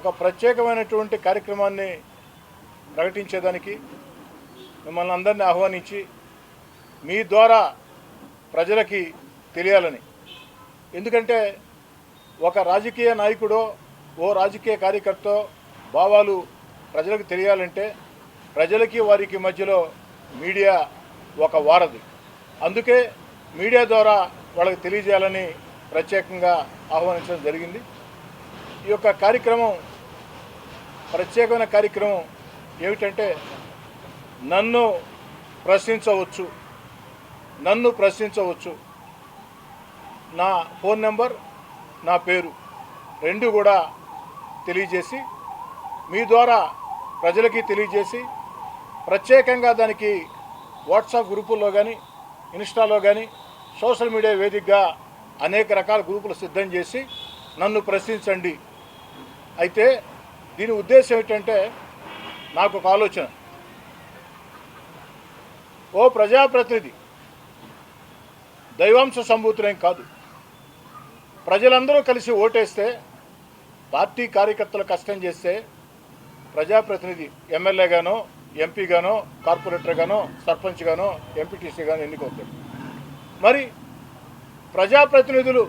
ఒక ప్రత్యేకమైనటువంటి కార్యక్రమాన్ని ప్రకటించేదానికి మిమ్మల్ని అందరినీ ఆహ్వానించి మీ ద్వారా ప్రజలకి తెలియాలని. ఎందుకంటే ఒక రాజకీయ నాయకుడో ఓ రాజకీయ కార్యకర్త భావాలు ప్రజలకు తెలియాలంటే ప్రజలకి వారికి మధ్యలో మీడియా ఒక వారధి. అందుకే మీడియా ద్వారా వాళ్ళకి తెలియజేయాలని ప్రత్యేకంగా ఆహ్వానించడం జరిగింది. ఈ యొక్క కార్యక్రమం ప్రత్యేకమైన కార్యక్రమం ఏమిటంటే నన్ను ప్రశ్నించవచ్చు. నా ఫోన్ నెంబర్, నా పేరు రెండు కూడా తెలియజేసి మీ ద్వారా ప్రజలకి తెలియజేసి ప్రత్యేకంగా దానికి వాట్సాప్ గ్రూపుల్లో కానీ ఇన్స్టాలో కానీ సోషల్ మీడియా వేదికగా అనేక రకాల గ్రూపులు సిద్ధం చేసి నన్ను ప్రశ్నించండి. అయితే దీని ఉద్దేశం ఏంటంటే నాకు ఒక ఆలోచన. ఓ ప్రజాప్రతినిధి దైవాంశ సంభూతులేం కాదు. ప్రజలందరూ కలిసి ఓటేస్తే, పార్టీ కార్యకర్తలు కష్టం చేస్తే ప్రజాప్రతినిధి ఎమ్మెల్యేగానో ఎంపీగానో కార్పొరేటర్గానో సర్పంచ్గానో ఎంపీటీసీగానో ఎన్నికవుతాడు. మరి ప్రజాప్రతినిధులు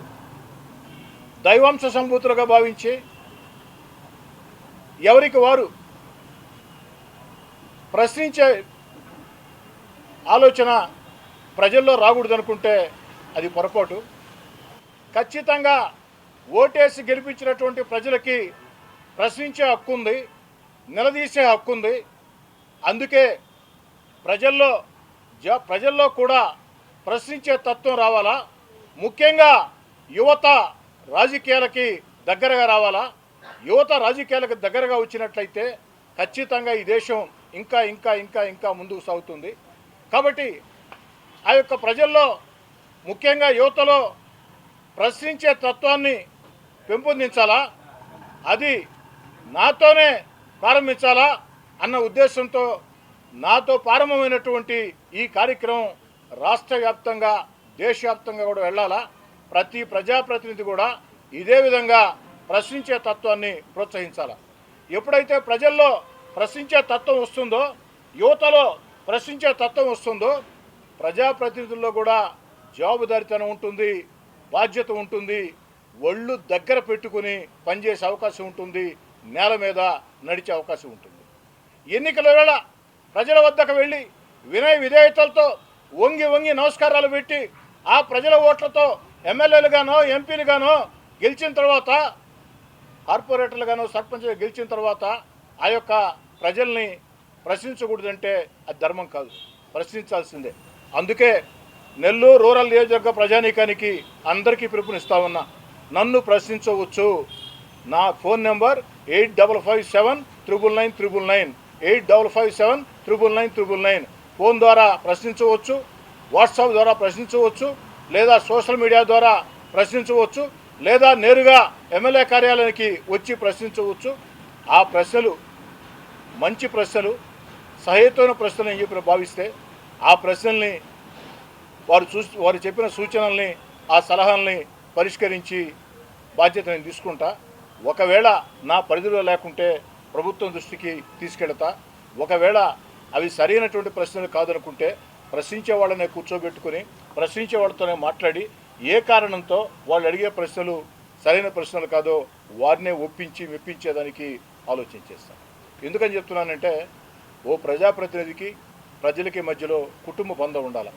దైవాంశ సంభూతులుగా భావించి ఎవరికి వారు ప్రశ్నించే ఆలోచన ప్రజల్లో రాకూడదనుకుంటే అది పొరపాటు. ఖచ్చితంగా ఓటేసి గెలిపించినటువంటి ప్రజలకి ప్రశ్నించే హక్కు ఉంది, నిలదీసే హక్కు ఉంది. అందుకే ప్రజల్లో కూడా ప్రశ్నించే తత్వం రావాలా. ముఖ్యంగా యువత రాజకీయాలకి దగ్గరగా రావాలా. యువత రాజకీయాలకు దగ్గరగా వచ్చినట్లయితే ఖచ్చితంగా ఈ దేశం ఇంకా ఇంకా ఇంకా ఇంకా ముందుకు సాగుతుంది. కాబట్టి ఆ యొక్క ప్రజల్లో ముఖ్యంగా యువతలో ప్రశ్నించే తత్వాన్ని పెంపొందించాలా, అది నాతోనే ప్రారంభించాలా అన్న ఉద్దేశంతో నాతో ప్రారంభమైనటువంటి ఈ కార్యక్రమం రాష్ట్ర వ్యాప్తంగా దేశవ్యాప్తంగా కూడా వెళ్ళాలా. ప్రతి ప్రజాప్రతినిధి కూడా ఇదే విధంగా ప్రశ్నించే తత్వాన్ని ప్రోత్సహించాలా. ఎప్పుడైతే ప్రజల్లో ప్రశ్నించే తత్వం వస్తుందో, యువతలో ప్రశ్నించే తత్వం వస్తుందో, ప్రజాప్రతినిధుల్లో కూడా జవాబుదారీతనం ఉంటుంది, బాధ్యత ఉంటుంది, ఒళ్ళు దగ్గర పెట్టుకుని పనిచేసే అవకాశం ఉంటుంది, నేల మీద నడిచే అవకాశం ఉంటుంది. ఎన్నికల వేళ ప్రజల వద్దకు వెళ్ళి వినయ విధేయతలతో వంగి వంగి నమస్కారాలు పెట్టి ఆ ప్రజల ఓట్లతో ఎమ్మెల్యేలుగానో ఎంపీలుగానో గెలిచిన తర్వాత, కార్పొరేటర్లుగానో సర్పంచ్గా గెలిచిన తర్వాత ఆ యొక్క ప్రజల్ని ప్రశ్నించకూడదంటే అది ధర్మం కాదు, ప్రశ్నించాల్సిందే. అందుకే నెల్లూరు రూరల్ నియోజకవర్గ ప్రజానీకానికి అందరికీ పిలుపునిస్తా ఉన్నా, నన్ను ప్రశ్నించవచ్చు. నా ఫోన్ నెంబర్ 8557999999 8557999999. ఫోన్ ద్వారా ప్రశ్నించవచ్చు, వాట్సాప్ ద్వారా ప్రశ్నించవచ్చు, లేదా సోషల్ మీడియా ద్వారా ప్రశ్నించవచ్చు, లేదా నేరుగా ఎమ్మెల్యే కార్యాలయానికి వచ్చి ప్రశ్నించవచ్చు. ఆ ప్రశ్నలు మంచి ప్రశ్నలు, సహేతువైన ప్రశ్నలు అని చెప్పి భావిస్తే ఆ ప్రశ్నల్ని వారు చెప్పిన సూచనల్ని, ఆ సలహాలని పరిష్కరించి బాధ్యత నేను తీసుకుంటా. ఒకవేళ నా పరిధిలో లేకుంటే ప్రభుత్వం దృష్టికి తీసుకెళ్తా. ఒకవేళ అవి సరైనటువంటి ప్రశ్నలు కాదనుకుంటే ప్రశ్నించే వాళ్ళనే కూర్చోబెట్టుకుని ప్రశ్నించే వాళ్ళతోనే మాట్లాడి ఏ కారణంతో వాళ్ళు అడిగే ప్రశ్నలు సరైన ప్రశ్నలు కాదో వారినే ఒప్పించి మెప్పించేదానికి ఆలోచన చేస్తాను. ఎందుకని చెప్తున్నానంటే ఓ ప్రజాప్రతినిధికి ప్రజలకి మధ్యలో కుటుంబ బంధం ఉండాలి.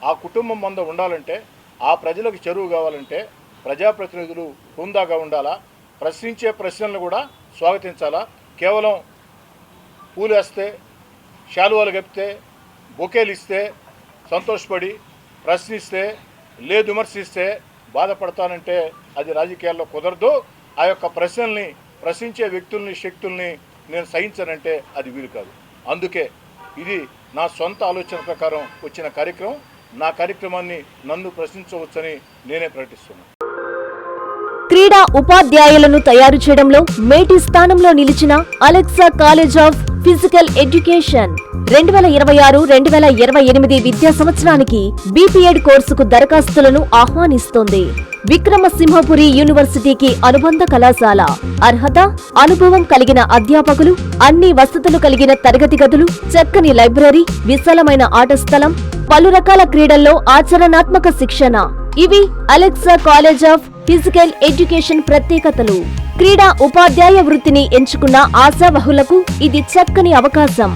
ఆ కుటుంబం బంధం ఉండాలంటే, ఆ ప్రజలకు చెరువు కావాలంటే ప్రజాప్రతినిధులు హుందాగా ఉండాలా. ప్రశ్నించే ప్రశ్నలను కూడా స్వాగతించాలా. కేవలం పూలేస్తే, శాలువాలు కప్పితే, బొకేలు ఇస్తే సంతోషపడి ప్రశ్నిస్తే, లేదు విమర్శిస్తే బాధపడతానంటే అది రాజకీయాల్లో కుదరదు. ఆ యొక్క ప్రశ్నల్ని ప్రశ్నించే వ్యక్తుల్ని, శక్తుల్ని నేను సహించనంటే అది వీలు కాదు. అందుకే ఇది నా సొంత ఆలోచన ప్రకారం వచ్చిన కార్యక్రమం. నా కార్యక్రమాన్ని నన్ను ప్రశ్నించవచ్చని నేనే ప్రకటిస్తున్నాను. క్రీడా ఉపాధ్యాయులను తయారు చేయడంలో మేటి స్థానంలో నిలిచిన Alexa college of physical education 2026-2028 విద్యా సంవత్సరానికి బీపీఎడ్ కోర్సుకు దరఖాస్తులను ఆహ్వానిస్తోంది. విక్రమసింహపురి యూనివర్సిటీకి అనుబంధ కళాశాల. అర్హత అనుభవం కలిగిన అధ్యాపకులు, అన్ని వసతులు కలిగిన తరగతి గదులు, చక్కని లైబ్రరీ, విశాలమైన ఆట స్థలం, పలు రకాల క్రీడల్లో ఆచరణాత్మక శిక్షణ. ఇవి Alexa college of physical education ప్రత్యేకతలు. క్రీడా ఉపాధ్యాయ వృత్తిని ఎంచుకున్న ఆశావహులకు ఇది చక్కని అవకాశం.